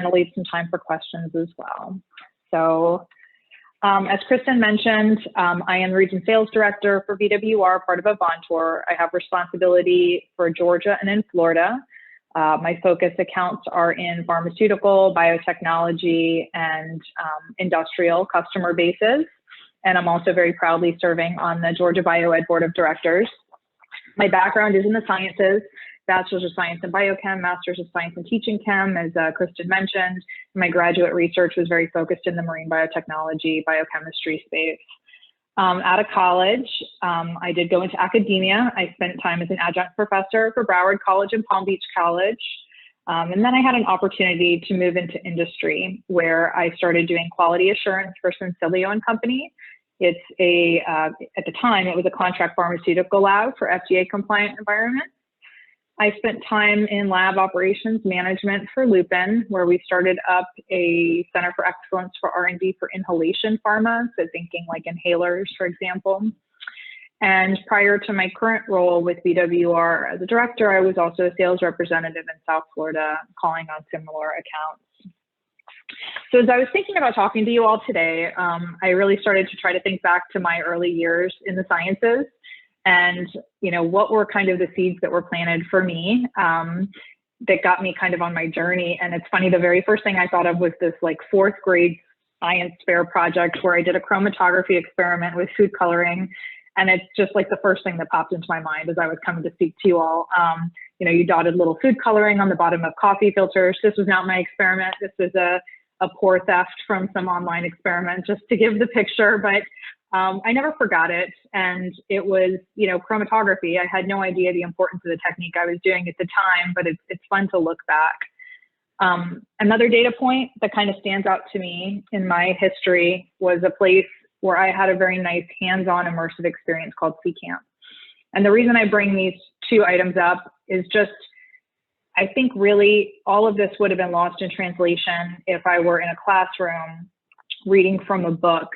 I'll leave some time for questions as well. So as Kristen mentioned, I am Region Sales Director for VWR, part of Avantor. I have responsibility for Georgia and in Florida. My focus accounts are in pharmaceutical, biotechnology, and industrial customer bases. And I'm also very proudly serving on the Georgia BioEd Board of Directors. My background is in the sciences, Bachelor's of Science in Biochem, Master's of Science in Teaching Chem, as Kristen mentioned. My graduate research was very focused in the marine biotechnology, biochemistry space. Out of college, I did go into academia. I spent time as an adjunct professor for Broward College and Palm Beach College. And then I had an opportunity to move into industry where I started doing quality assurance for Sincilio and Company. It's at the time, it was a contract pharmaceutical lab for FDA compliant environment. I spent time in lab operations management for Lupin, where we started up a Center for Excellence for R&D for inhalation pharma, so thinking like inhalers, for example. And prior to my current role with VWR as a director, I was also a sales representative in South Florida, calling on similar accounts. So as I was thinking about talking to you all today, I really started to try to think back to my early years in the sciences. And, you know, what were kind of the seeds that were planted for me that got me kind of on my journey. And it's funny, the very first thing I thought of was this like 4th grade science fair project where I did a chromatography experiment with food coloring. And it's just like the first thing that popped into my mind as I was coming to speak to you all. You know, you dotted little food coloring on the bottom of coffee filters. This was not my experiment. This was a poor theft from some online experiment, just to give the picture. But I never forgot it. And it was, you know, chromatography. I had no idea the importance of the technique I was doing at the time, but it's fun to look back. Another data point that kind of stands out to me in my history was a place where I had a very nice hands-on immersive experience called C Camp. And the reason I bring these 2 items up is just, I think really all of this would have been lost in translation if I were in a classroom reading from a book.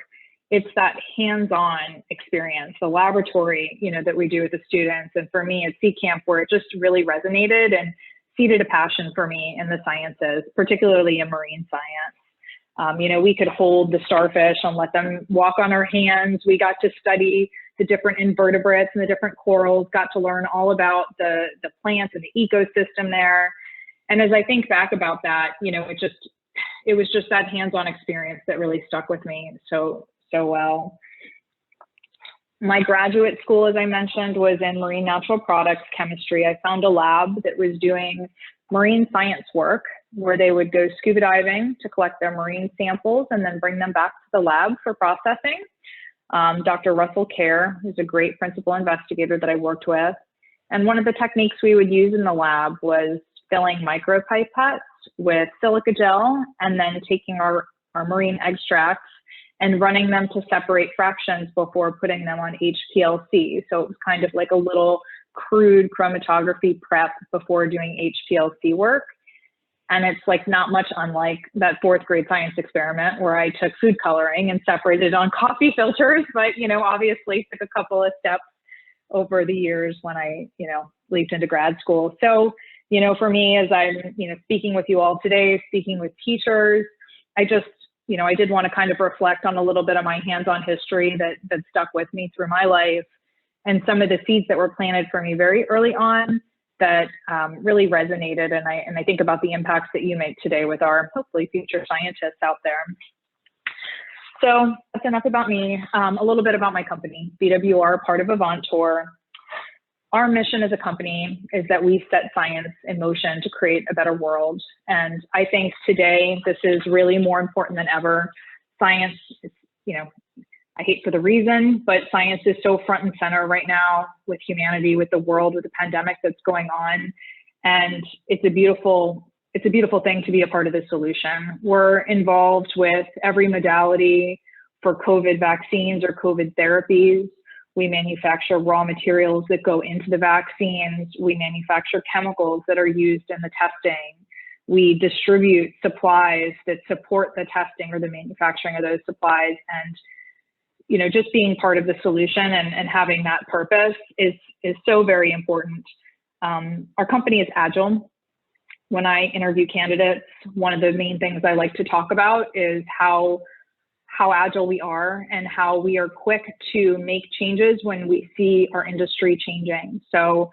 It's that hands-on experience, the laboratory, you know, that we do with the students. And for me at C Camp, where it just really resonated and seeded a passion for me in the sciences, particularly in marine science. You know, we could hold the starfish and let them walk on our hands. We got to study the different invertebrates and the different corals, got to learn all about the plants and the ecosystem there. And as I think back about that, you know, it was just that hands-on experience that really stuck with me so well. My graduate school, as I mentioned, was in marine natural products chemistry. I found a lab that was doing marine science work where they would go scuba diving to collect their marine samples and then bring them back to the lab for processing. Dr. Russell Kerr, who's a great principal investigator that I worked with. And one of the techniques we would use in the lab was filling micropipettes with silica gel and then taking our marine extracts and running them to separate fractions before putting them on HPLC. So it was kind of like a little crude chromatography prep before doing HPLC work. And it's like not much unlike that 4th grade science experiment where I took food coloring and separated on coffee filters, but, you know, obviously took a couple of steps over the years when I, you know, leaped into grad school. So, you know, for me, as I'm, you know, speaking with you all today, speaking with teachers, I just, you know, I did want to kind of reflect on a little bit of my hands-on history that stuck with me through my life and some of the seeds that were planted for me very early on that really resonated. And I think about the impacts that you make today with our hopefully future scientists out there. So that's enough about me. A little bit about my company, VWR, part of Avantor. Our mission as a company is that we set science in motion to create a better world. And I think today this is really more important than ever. Science is, you know, I hate for the reason, but science is so front and center right now with humanity, with the world, with the pandemic that's going on. And it's a beautiful thing to be a part of the solution. We're involved with every modality for COVID vaccines or COVID therapies. We manufacture raw materials that go into the vaccines. We manufacture chemicals that are used in the testing. We distribute supplies that support the testing or the manufacturing of those supplies. And, you know, just being part of the solution and having that purpose is so very important. Our company is agile. when I interview candidates, one of the main things I like to talk about is how agile we are and how we are quick to make changes when we see our industry changing. So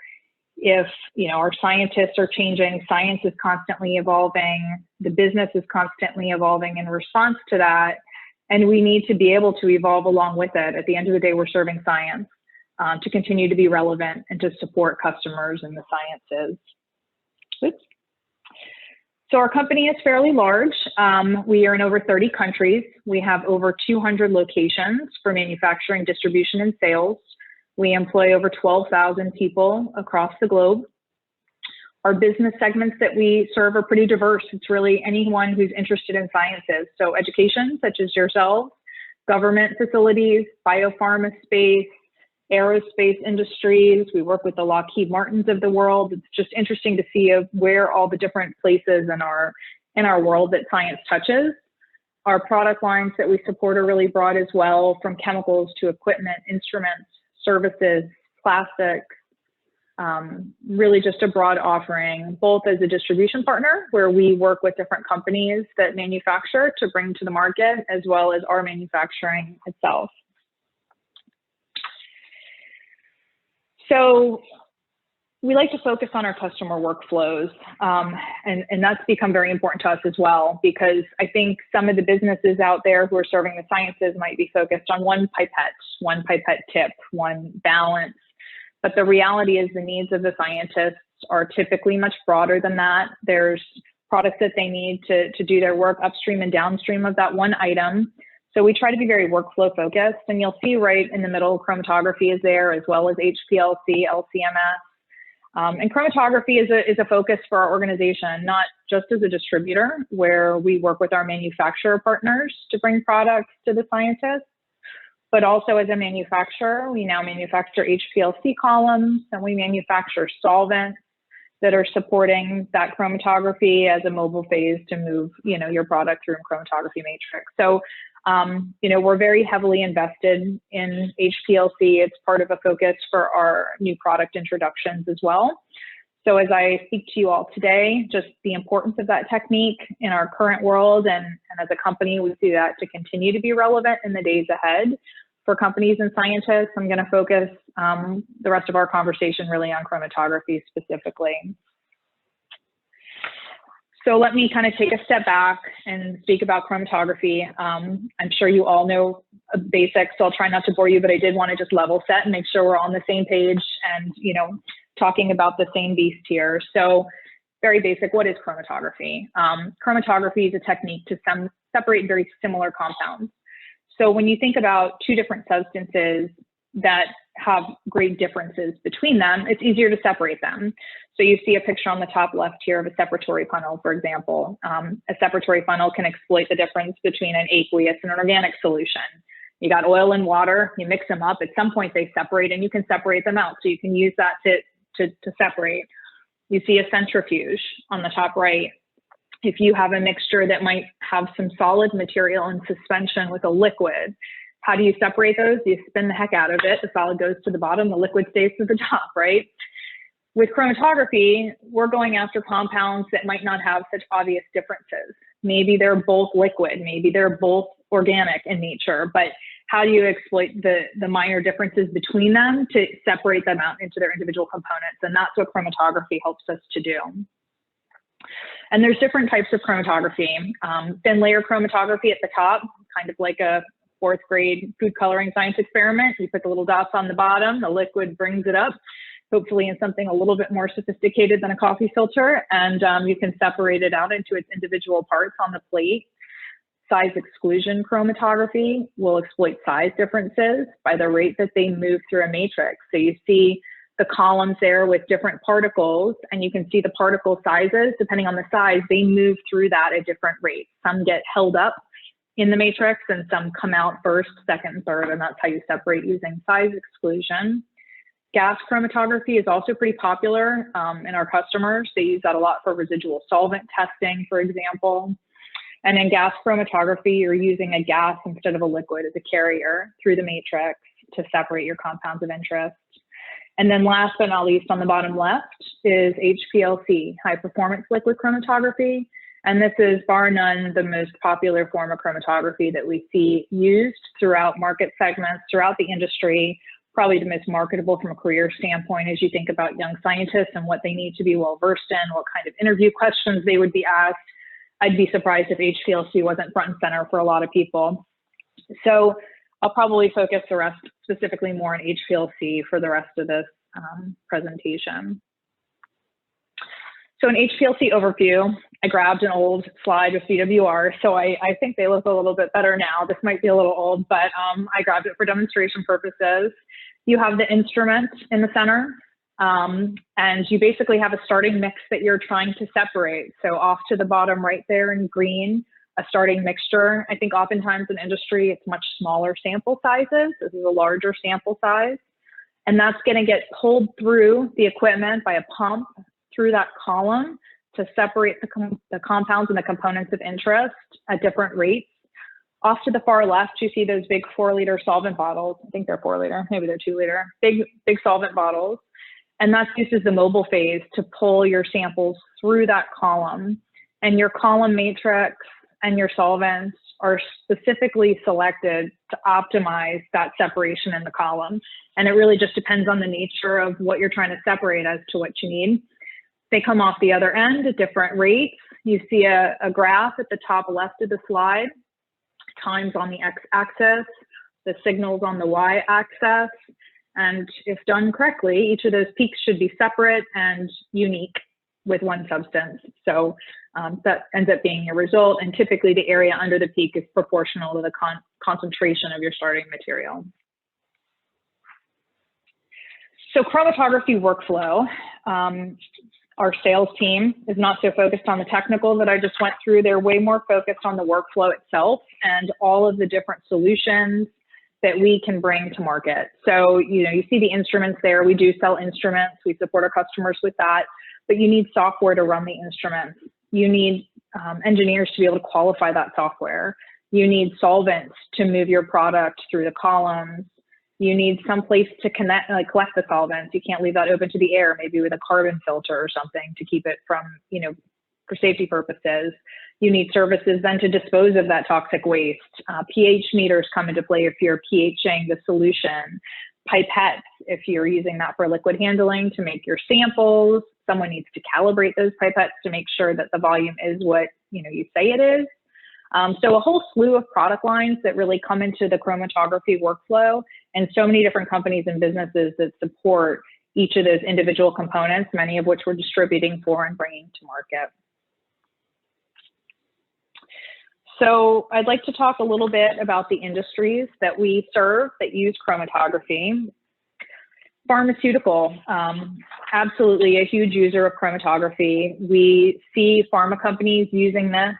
if our scientists are changing, science is constantly evolving, the business is constantly evolving in response to that, and we need to be able to evolve along with it. At the end of the day, we're serving science to continue to be relevant and to support customers in the sciences. Oops. So our company is fairly large. We are in over 30 countries. We have over 200 locations for manufacturing, distribution, and sales. We employ over 12,000 people across the globe. Our business segments that we serve are pretty diverse. It's really anyone who's interested in sciences. So education, such as yourselves, government facilities, biopharma space, aerospace industries. We work with the Lockheed Martins of the world. It's just interesting to see where all the different places in our world that science touches. Our product lines that we support are really broad as well, from chemicals to equipment, instruments, services, plastics, really just a broad offering, both as a distribution partner, where we work with different companies that manufacture to bring to the market, as well as our manufacturing itself. So we like to focus on our customer workflows, and that's become very important to us as well, because I think some of the businesses out there who are serving the sciences might be focused on one pipette tip, one balance. But the reality is the needs of the scientists are typically much broader than that. There's products that they need to do their work upstream and downstream of that one item. So we try to be very workflow focused, and you'll see right in the middle, chromatography is there, as well as HPLC, LCMS. And chromatography is a focus for our organization, not just as a distributor, where we work with our manufacturer partners to bring products to the scientists, but also as a manufacturer. We now manufacture HPLC columns, and we manufacture solvents that are supporting that chromatography as a mobile phase to move, your product through a chromatography matrix. So, we're very heavily invested in HPLC. It's part of a focus for our new product introductions as well. So as I speak to you all today, just the importance of that technique in our current world, and as a company, we see that to continue to be relevant in the days ahead for companies and scientists. I'm going to focus the rest of our conversation really on chromatography specifically. So let me kind of take a step back and speak about chromatography. I'm sure you all know basics, so I'll try not to bore you, but I did want to just level set and make sure we're on the same page and, talking about the same beast here. So very basic, what is chromatography? Chromatography is a technique to separate very similar compounds. So when you think about two different substances that have great differences between them, it's easier to separate them. So you see a picture on the top left here of a separatory funnel, for example. A separatory funnel can exploit the difference between an aqueous and an organic solution. You got oil and water, you mix them up, at some point they separate, and you can separate them out. So you can use that to separate. You see a centrifuge on the top right. If you have a mixture that might have some solid material in suspension with a liquid, how do you separate those? You spin the heck out of it. The solid goes to the bottom, the liquid stays to the top, right? With chromatography, we're going after compounds that might not have such obvious differences. Maybe they're both liquid, maybe they're both organic in nature, but how do you exploit the minor differences between them to separate them out into their individual components? And that's what chromatography helps us to do. And there's different types of chromatography. Thin layer chromatography at the top, kind of like a fourth grade food coloring science experiment. You put the little dots on the bottom, the liquid brings it up, hopefully in something a little bit more sophisticated than a coffee filter, and you can separate it out into its individual parts on the plate. Size exclusion chromatography will exploit size differences by the rate that they move through a matrix. So you see the columns there with different particles, and you can see the particle sizes. Depending on the size, they move through that at different rates. Some get held up in the matrix, and some come out first, second, and third, and that's how you separate using size exclusion. Gas chromatography is also pretty popular in our customers. They use that a lot for residual solvent testing, for example. And in gas chromatography, you're using a gas instead of a liquid as a carrier through the matrix to separate your compounds of interest. And then last but not least, on the bottom left is HPLC, high performance liquid chromatography. And this is bar none the most popular form of chromatography that we see used throughout market segments, throughout the industry, probably the most marketable from a career standpoint as you think about young scientists and what they need to be well versed in, what kind of interview questions they would be asked. I'd be surprised if HPLC wasn't front and center for a lot of people. So I'll probably focus the rest specifically more on HPLC for the rest of this presentation. So an HPLC overview, I grabbed an old slide with VWR, so I think they look a little bit better now. This might be a little old, but I grabbed it for demonstration purposes. You have the instrument in the center, and you basically have a starting mix that you're trying to separate. So off to the bottom right there in green, a starting mixture. I think oftentimes in industry, it's much smaller sample sizes. This is a larger sample size. And that's going to get pulled through the equipment by a pump through that column to separate the compounds and the components of interest at different rates. Off to the far left, you see those big 4-liter solvent bottles. I think they're 4-liter, maybe they're 2-liter, big solvent bottles. And that's used as the mobile phase to pull your samples through that column. And your column matrix and your solvents are specifically selected to optimize that separation in the column. And it really just depends on the nature of what you're trying to separate as to what you need. They come off the other end at different rates. You see a graph at the top left of the slide, times on the x-axis, the signals on the y-axis. And if done correctly, each of those peaks should be separate and unique with one substance. So that ends up being your result. And typically the area under the peak is proportional to the concentration of your starting material. So chromatography workflow. Our sales team is not so focused on the technical that I just went through. They're way more focused on the workflow itself and all of the different solutions that we can bring to market. So, you see the instruments there. We do sell instruments. We support our customers with that, but you need software to run the instruments. You need engineers to be able to qualify that software. You need solvents to move your product through the columns. You need some place to collect the solvents. You can't leave that open to the air, maybe with a carbon filter or something to keep it from, for safety purposes. You need services then to dispose of that toxic waste. pH meters come into play if you're pHing the solution. Pipettes, if you're using that for liquid handling to make your samples. Someone needs to calibrate those pipettes to make sure that the volume is what you say it is. So a whole slew of product lines that really come into the chromatography workflow, and so many different companies and businesses that support each of those individual components, many of which we're distributing for and bringing to market. So I'd like to talk a little bit about the industries that we serve that use chromatography. Pharmaceutical, absolutely a huge user of chromatography. We see pharma companies using this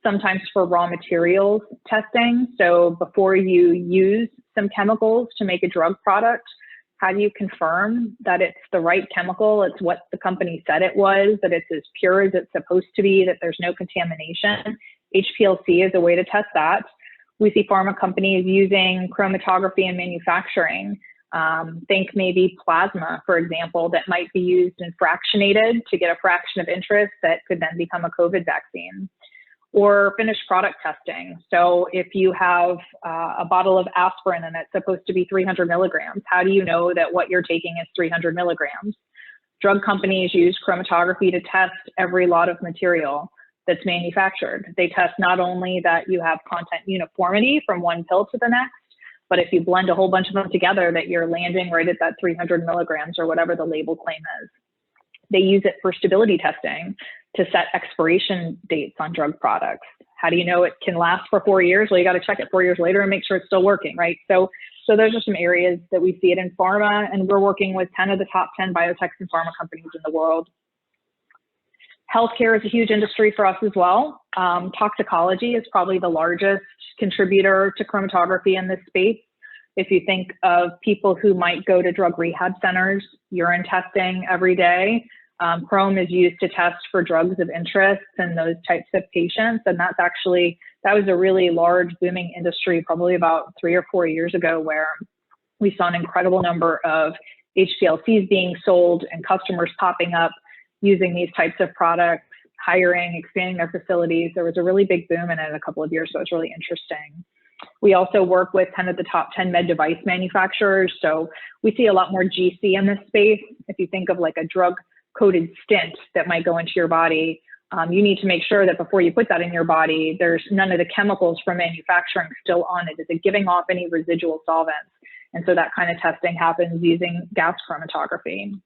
sometimes for raw materials testing. So before you use some chemicals to make a drug product, how do you confirm that it's the right chemical, it's what the company said it was, that it's as pure as it's supposed to be, that there's no contamination? HPLC is a way to test that. We see pharma companies using chromatography in manufacturing. Think maybe plasma, for example, that might be used and fractionated to get a fraction of interest that could then become a COVID vaccine. Or finished product testing. So if you have a bottle of aspirin and it's supposed to be 300 milligrams, how do you know that what you're taking is 300 milligrams? Drug companies use chromatography to test every lot of material that's manufactured. They test not only that you have content uniformity from one pill to the next, but if you blend a whole bunch of them together, that you're landing right at that 300 milligrams or whatever the label claim is. They use it for stability testing to set expiration dates on drug products. How do you know it can last for 4 years? Well, you got to check it 4 years later and make sure it's still working, right? So those are some areas that we see it in pharma, and we're working with 10 of the top 10 biotechs and pharma companies in the world. Healthcare is a huge industry for us as well. Toxicology is probably the largest contributor to chromatography in this space. If you think of people who might go to drug rehab centers, urine testing every day, Chrome is used to test for drugs of interest in those types of patients. And that was a really large booming industry probably about 3 or 4 years ago, where we saw an incredible number of HPLCs being sold and customers popping up using these types of products, hiring, expanding their facilities. There was a really big boom in it a couple of years, so it's really interesting. We also work with 10 of the top 10 med device manufacturers. So we see a lot more GC in this space. If you think of like a drug-coated stent that might go into your body, you need to make sure that before you put that in your body, there's none of the chemicals from manufacturing still on it. Is it giving off any residual solvents? And so that kind of testing happens using gas chromatography.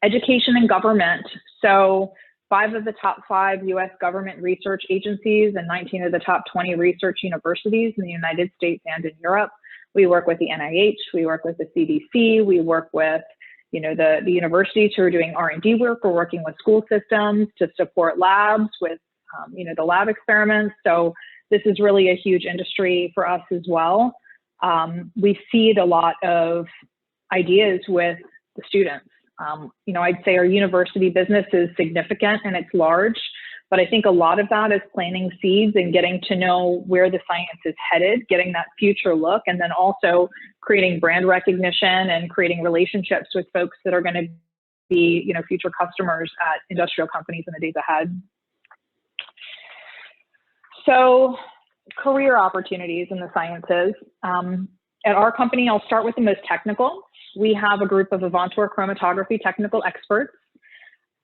Education and government. So 5 of the top 5 US government research agencies and 19 of the top 20 research universities in the United States and in Europe. We work with the NIH, we work with the CDC, we work with the universities who are doing R&D work. We're working with school systems to support labs with the lab experiments. So this is really a huge industry for us as well. We seed a lot of ideas with the students. I'd say our university business is significant and it's large, but I think a lot of that is planting seeds and getting to know where the science is headed, getting that future look, and then also creating brand recognition and creating relationships with folks that are going to be, future customers at industrial companies in the days ahead. So career opportunities in the sciences. At our company, I'll start with the most technical. We have a group of Avantor chromatography technical experts.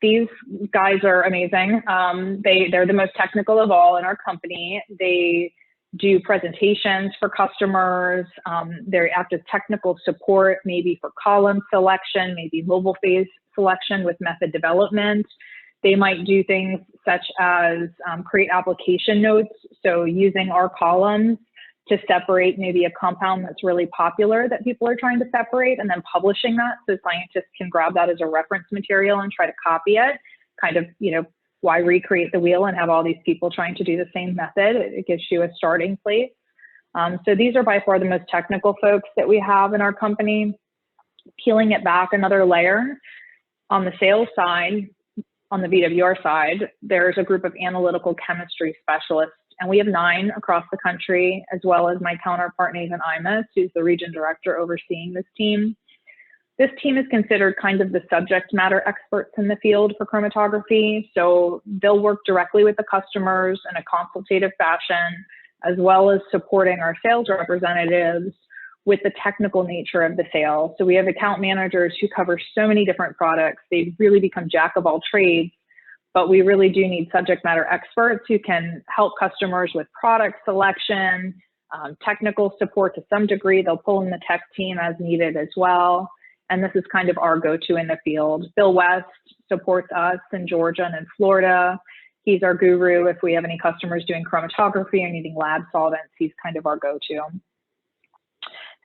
These guys are amazing. They're the most technical of all in our company. They do presentations for customers. They act as technical support, maybe for column selection, maybe mobile phase selection with method development. They might do things such as create application notes. So using our columns to separate maybe a compound that's really popular that people are trying to separate, and then publishing that so scientists can grab that as a reference material and try to copy it. Kind of, why recreate the wheel and have all these people trying to do the same method? It gives you a starting place. So these are by far the most technical folks that we have in our company. Peeling it back another layer, on the sales side, on the VWR side, there's a group of analytical chemistry specialists. And we have 9 across the country, as well as my counterpart, Nathan Imus, who's the region director overseeing this team. This team is considered kind of the subject matter experts in the field for chromatography. So they'll work directly with the customers in a consultative fashion, as well as supporting our sales representatives with the technical nature of the sale. So we have account managers who cover so many different products. They really become jack of all trades. But we really do need subject matter experts who can help customers with product selection, technical support to some degree. They'll pull in the tech team as needed as well. And this is kind of our go-to in the field. Bill West supports us in Georgia and in Florida. He's our guru if we have any customers doing chromatography or needing lab solvents. He's kind of our go-to.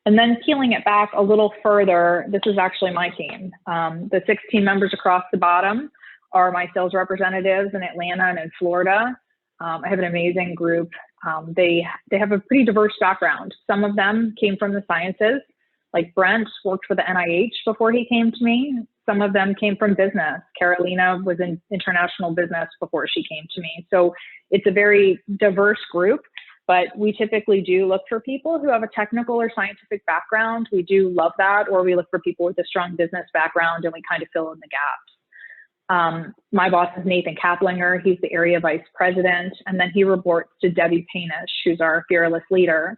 And then peeling it back a little further, this is actually my team. The 6 team members across the bottom are my sales representatives in Atlanta and in Florida. I have an amazing group. They have a pretty diverse background. Some of them came from the sciences, like Brent worked for the NIH before he came to me. Some of them came from business. Carolina was in international business before she came to me. So it's a very diverse group, but we typically do look for people who have a technical or scientific background. We do love that, or we look for people with a strong business background and we kind of fill in the gaps. My boss is Nathan Kaplinger. He's the area vice president, and then he reports to Debbie Painish, who's our fearless leader.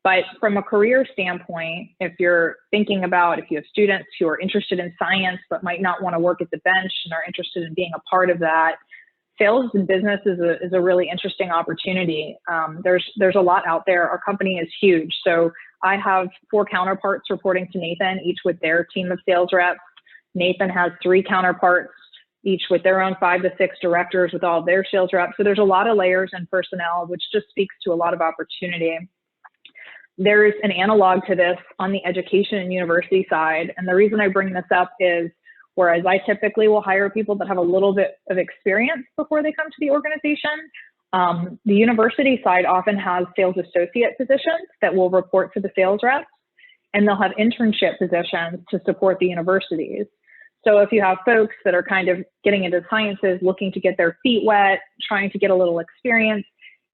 But from a career standpoint, if you're thinking about, if you have students who are interested in science but might not want to work at the bench and are interested in being a part of that, sales and business is a really interesting opportunity. There's a lot out there. Our company is huge. So I have 4 counterparts reporting to Nathan, each with their team of sales reps. Nathan has 3 counterparts, each with their own 5 to 6 directors with all of their sales reps. So there's a lot of layers and personnel, which just speaks to a lot of opportunity. There's an analog to this on the education and university side. And the reason I bring this up is, whereas I typically will hire people that have a little bit of experience before they come to the organization, the university side often has sales associate positions that will report to the sales reps, and they'll have internship positions to support the universities. So if you have folks that are kind of getting into sciences, looking to get their feet wet, trying to get a little experience,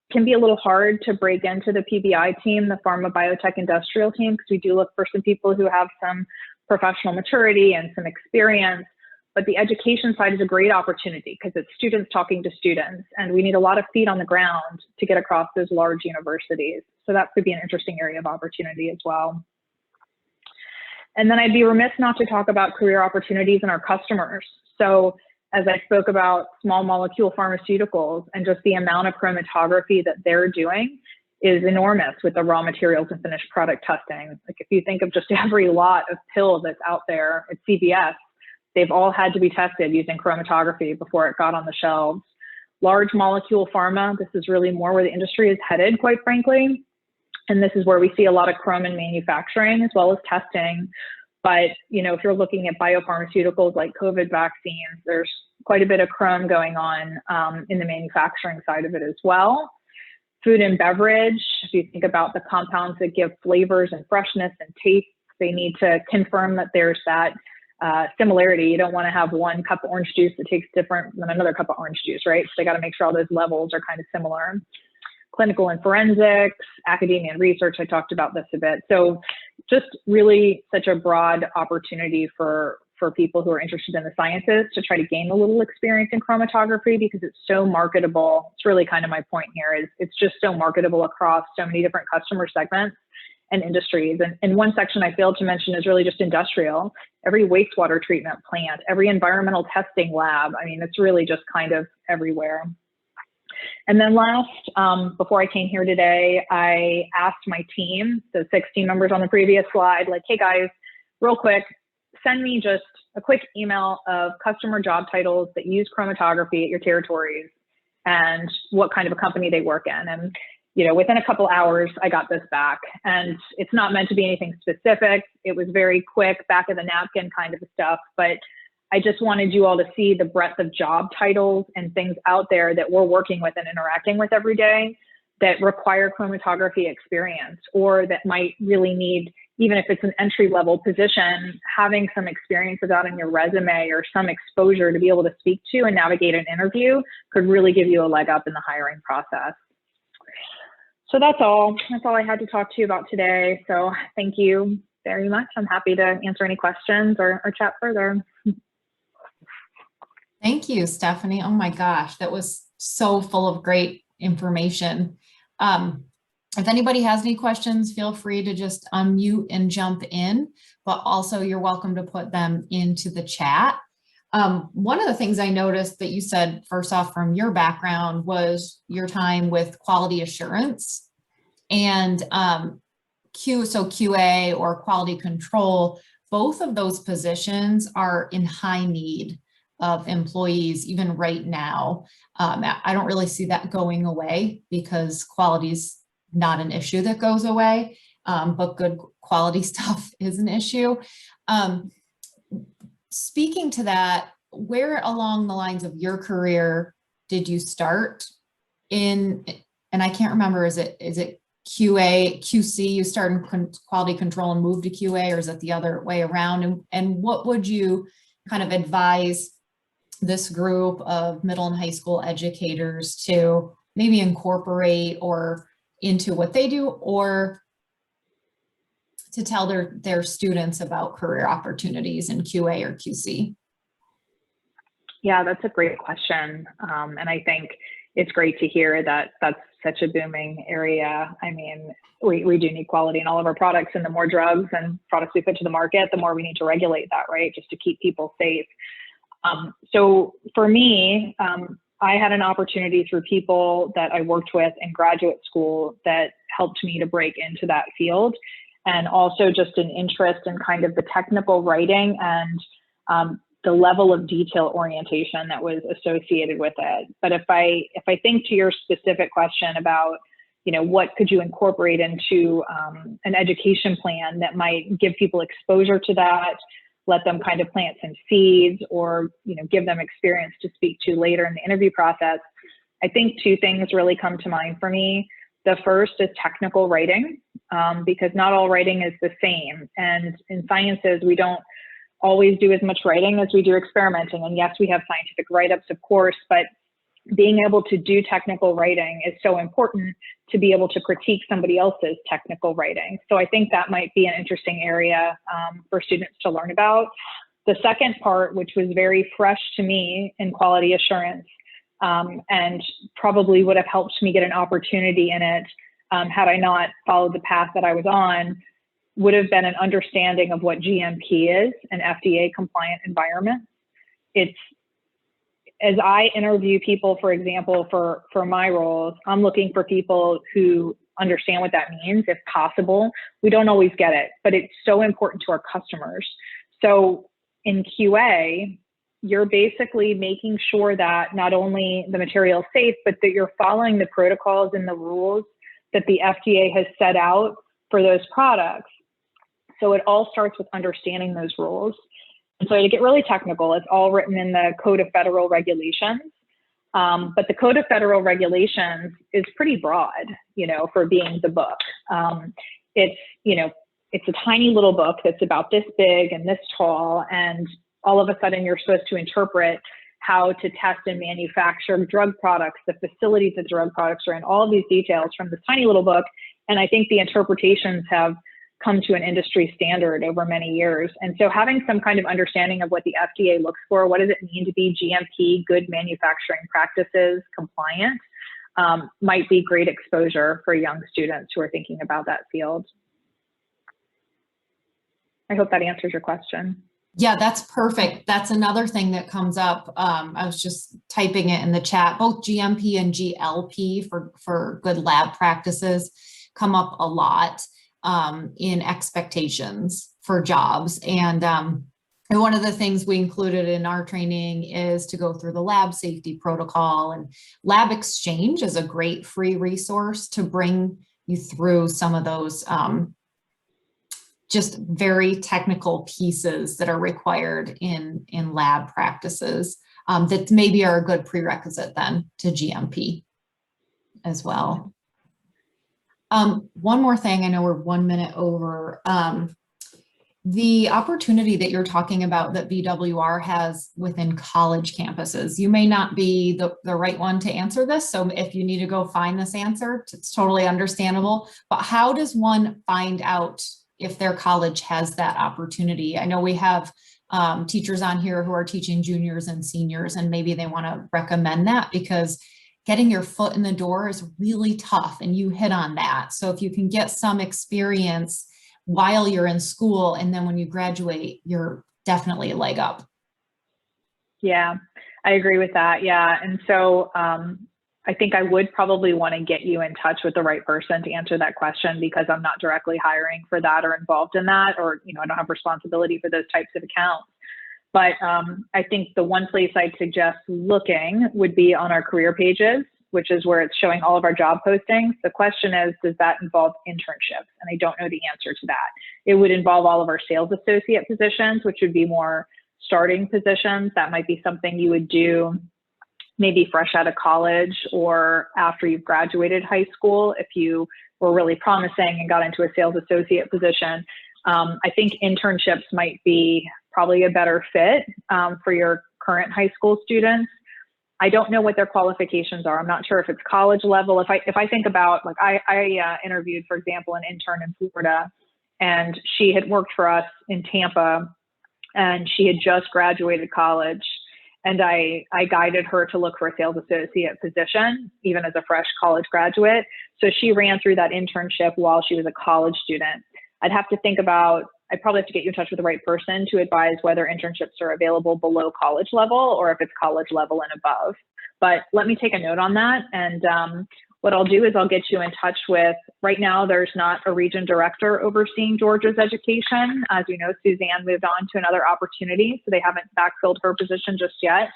it can be a little hard to break into the PBI team, the pharma biotech industrial team, because we do look for some people who have some professional maturity and some experience. But the education side is a great opportunity because it's students talking to students, and we need a lot of feet on the ground to get across those large universities. So that could be an interesting area of opportunity as well. And then I'd be remiss not to talk about career opportunities in our customers. So as I spoke about small molecule pharmaceuticals, and just the amount of chromatography that they're doing is enormous with the raw materials and finished product testing. Like if you think of just every lot of pill that's out there at CVS, they've all had to be tested using chromatography before it got on the shelves. Large molecule pharma, this is really more where the industry is headed, quite frankly. And this is where we see a lot of chrome in manufacturing as well as testing. But, you know, if you're looking at biopharmaceuticals like COVID vaccines, there's quite a bit of chrome going on in the manufacturing side of it as well. Food and beverage, if you think about the compounds that give flavors and freshness and taste, they need to confirm that there's that similarity. You don't want to have one cup of orange juice that tastes different than another cup of orange juice, right? So they got to make sure all those levels are kind of similar. Clinical and forensics, academia and research, I talked about this a bit. So just really such a broad opportunity for people who are interested in the sciences to try to gain a little experience in chromatography, because it's so marketable. It's really kind of my point here, is it's just so marketable across so many different customer segments and industries. And one section I failed to mention is really just industrial. Every wastewater treatment plant, every environmental testing lab. I mean, it's really just kind of everywhere. And then last, before I came here today, I asked my team, the 6 team members on the previous slide, like, hey guys, real quick, send me just a quick email of customer job titles that use chromatography at your territories and what kind of a company they work in. And, you know, within a couple hours, I got this back. And it's not meant to be anything specific. It was very quick, back of the napkin kind of stuff, but I just wanted you all to see the breadth of job titles and things out there that we're working with and interacting with every day that require chromatography experience, or that might really need, even if it's an entry-level position, having some experience of that in your resume or some exposure to be able to speak to and navigate an interview could really give you a leg up in the hiring process. So that's all I had to talk to you about today. So thank you very much. I'm happy to answer any questions or chat further. Thank you, Stephanie. Oh my gosh, that was so full of great information. If anybody has any questions, feel free to just unmute and jump in, but also you're welcome to put them into the chat. One of the things I noticed that you said, first off, from your background, was your time with quality assurance and so QA or quality control. Both of those positions are in high need of employees even right now. I don't really see that going away, because quality is not an issue that goes away, but good quality stuff is an issue. Speaking to that, where along the lines of your career did you start in, and I can't remember, is it QA, QC, you start in quality control and move to QA, or is it the other way around? And what would you kind of advise this group of middle and high school educators to maybe incorporate or into what they do, or to tell their students about career opportunities in QA or QC? Yeah, that's a great question. And I think it's great to hear that that's such a booming area. I mean, we do need quality in all of our products, and the more drugs and products we put to the market, the more we need to regulate that, right? Just to keep people safe. So for me, I had an opportunity through people that I worked with in graduate school that helped me to break into that field, and also just an interest in kind of the technical writing and the level of detail orientation that was associated with it. But if I think to your specific question about, you know, what could you incorporate into an education plan that might give people exposure to that, let them kind of plant some seeds, or, you know, give them experience to speak to later in the interview process, I think 2 things really come to mind for me. The first is technical writing, because not all writing is the same. And in sciences, we don't always do as much writing as we do experimenting. And yes, we have scientific write-ups, of course, but being able to do technical writing is so important to be able to critique somebody else's technical writing. So I think that might be an interesting area for students to learn about. The second part, which was very fresh to me in quality assurance, and probably would have helped me get an opportunity in it had I not followed the path that I was on, would have been an understanding of what GMP is, an FDA compliant environment. It's, as I interview people, for example, for my roles, I'm looking for people who understand what that means, if possible. We don't always get it, but it's so important to our customers. So in QA, you're basically making sure that not only the material is safe, but that you're following the protocols and the rules that the FDA has set out for those products. So it all starts with understanding those rules. And so to get really technical, it's all written in the Code of Federal Regulations. But the Code of Federal Regulations is pretty broad, for being the book. It's a tiny little book that's about this big and this tall, and all of a sudden you're supposed to interpret how to test and manufacture drug products, the facilities that drug products are in, all of these details from this tiny little book. And I think the interpretations have come to an industry standard over many years. And so having some kind of understanding of what the FDA looks for, what does it mean to be GMP, good manufacturing practices, compliant, might be great exposure for young students who are thinking about that field. I hope that answers your question. Yeah, that's perfect. That's another thing that comes up. I was just typing it in the chat. Both GMP and GLP for good lab practices come up a lot in expectations for jobs. And one of the things we included in our training is to go through the lab safety protocol, and Lab Exchange is a great free resource to bring you through some of those just very technical pieces that are required in lab practices that maybe are a good prerequisite then to GMP as well. One more thing, I know we're 1 minute over. The opportunity that you're talking about that VWR has within college campuses, you may not be the right one to answer this. So if you need to go find this answer, it's totally understandable. But how does one find out if their college has that opportunity? I know we have teachers on here who are teaching juniors and seniors, and maybe they want to recommend that because getting your foot in the door is really tough, and you hit on that. So if you can get some experience while you're in school, and then when you graduate, you're definitely a leg up. Yeah, I agree with that. Yeah. And so I think I would probably want to get you in touch with the right person to answer that question, because I'm not directly hiring for that or involved in that, or, I don't have responsibility for those types of accounts. But I think the one place I'd suggest looking would be on our career pages, which is where it's showing all of our job postings. The question is, does that involve internships? And I don't know the answer to that. It would involve all of our sales associate positions, which would be more starting positions. That might be something you would do maybe fresh out of college or after you've graduated high school, if you were really promising and got into a sales associate position. I think internships might be probably a better fit for your current high school students. I don't know what their qualifications are. I'm not sure if it's college level. If I think about, like, I interviewed, for example, an intern in Florida, and she had worked for us in Tampa, and she had just graduated college. And I guided her to look for a sales associate position, even as a fresh college graduate. So she ran through that internship while she was a college student. I'd probably have to get you in touch with the right person to advise whether internships are available below college level or if it's college level and above. But let me take a note on that. And what I'll do is I'll get you in touch with, right now there's not a region director overseeing Georgia's education. As you know, Suzanne moved on to another opportunity, so they haven't backfilled her position just yet.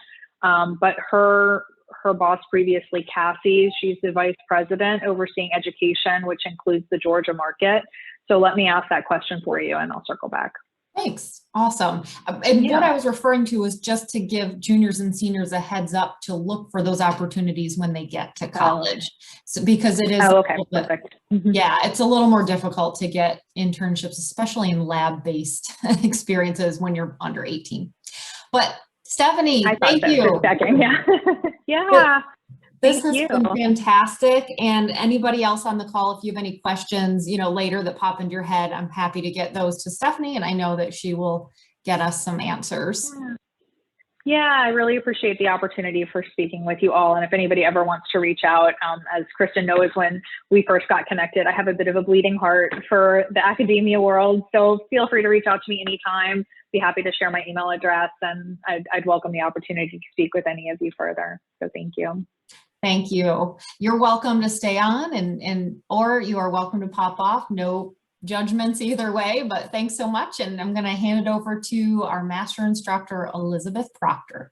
But her boss previously, Cassie, she's the vice president overseeing education, which includes the Georgia market. So let me ask that question for you and I'll circle back. Thanks. Awesome. And what I was referring to was just to give juniors and seniors a heads up to look for those opportunities when they get to college. So because it is, perfect. Yeah, it's a little more difficult to get internships, especially in lab-based experiences when you're under 18. But Stephanie, thank you. Yeah. Yeah. This Thank has you. been fantastic. And anybody else on the call, if you have any questions, later that pop into your head, I'm happy to get those to Stephanie, and I know that she will get us some answers. Yeah, I really appreciate the opportunity for speaking with you all. And if anybody ever wants to reach out, as Kristen knows, when we first got connected, I have a bit of a bleeding heart for the academia world. So feel free to reach out to me anytime. Be happy to share my email address, and I'd welcome the opportunity to speak with any of you further. So thank you. Thank you. You're welcome to stay on or you are welcome to pop off. No judgments either way, but thanks so much. And I'm going to hand it over to our master instructor, Elizabeth Proctor.